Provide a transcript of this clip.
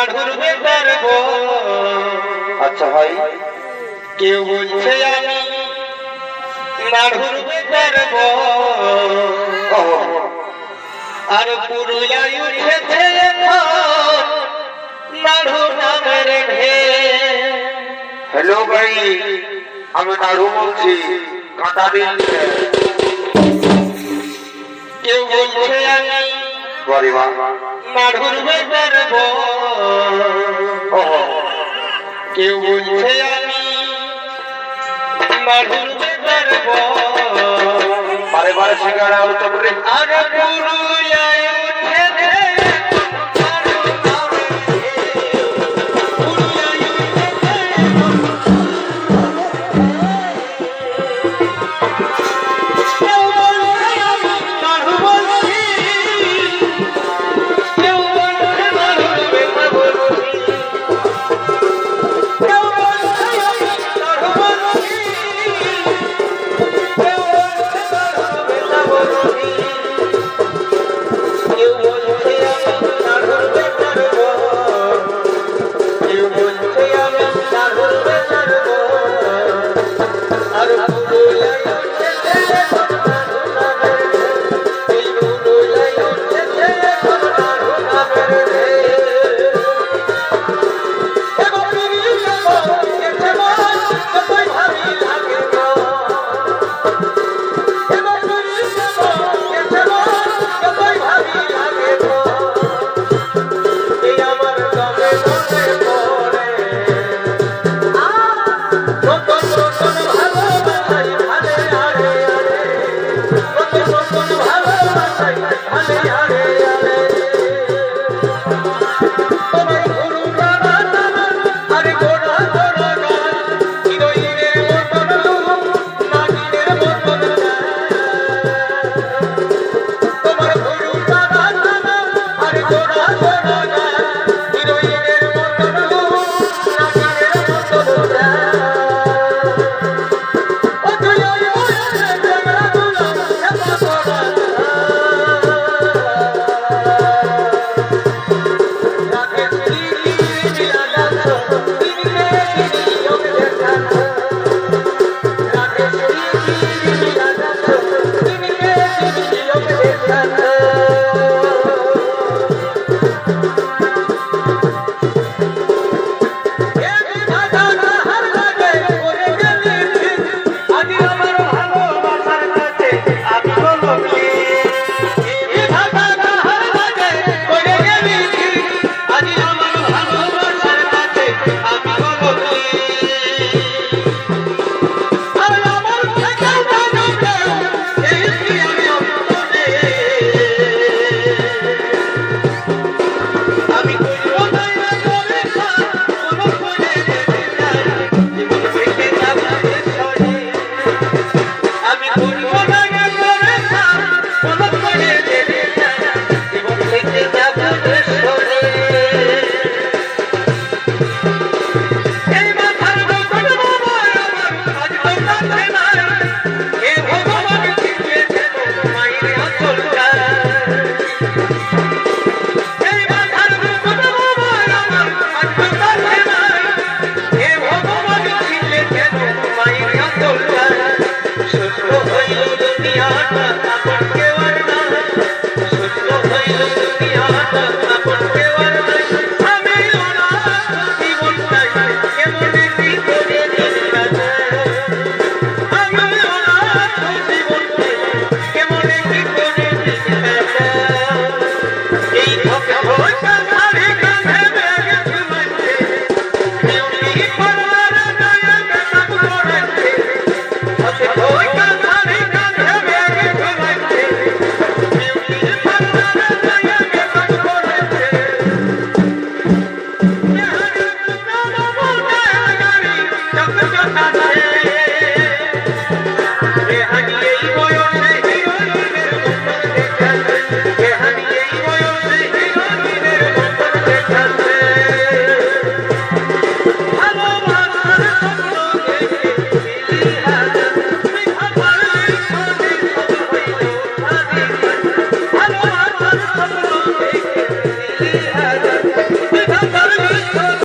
নাড়ুরবে পারবো। আচ্ছা ভাই, কেউ বলছে আমি নাড়ুরবে পারবো, আর পুরুলিয়ায় উঠেছে এখন নাড়ু নামের ঢেউ। হ্যালো ভাই, আমি নাড়ু বলছি, কাঁটা দিন। কেউ বলছে আমি নাড়ুরবে পারবো, কেউ বলছে আমি নাড়ুরবে পারবো, বারে বারে সিঙ্গারা আলুচপ রে। আর পুরুলিয়ায় উঠেছে নাড়ু নামের ঢেউ। পুরুলিয়ায় উঠেছে কেউ বলছে আমি নাড়ু বলছি, কেউ বলছে নাড়ুরবে বলছি, কেউ বলছে আমি নাড়ু বলছি, কেউ বলছে নাড়ুরবে বলছি, কেউ বলছে আমি নাড়ুরবে পারবো, কেউ বলছে আমি নাড়ুরবে পারবো, আর পুরুলিয়ায় উঠেছে এখন নাড়ু নামের ঢেউ। এই পুরুলিয়ায় উঠেছে এখন নাড়ু নামের ঢেউ। এগো পিরিতে বলছে মন, যতই ভাবি লাগে মন। এগো পিরিতে বলছে মন, যতই ভাবি লাগে মন। এই আমার দমে মনে পড়ে নতুন নতুন ভালোবাসাই ভালে আরে আরে, নতুন নতুন ভালোবাসাই ভালে আরে আরে। তোমার গুরু রানা রানা, আরে গোরা গোরা গান, হিরোইনের মতন রূপ, নাগিনের মতন গান। তোমার গুরু রানা রানা, আরে গোরা গোরা গান, হিরোইনের মতন রূপ, নাগিনের মতন গান। ও তুই ওই বয়সে ঝগড়াগুলো এত করা রাগে চিঠি লাগাতো, দিনে দিনিও দেখাতো। রাগে চিঠি লাগাতো, দিনে দিনিও দেখাতো।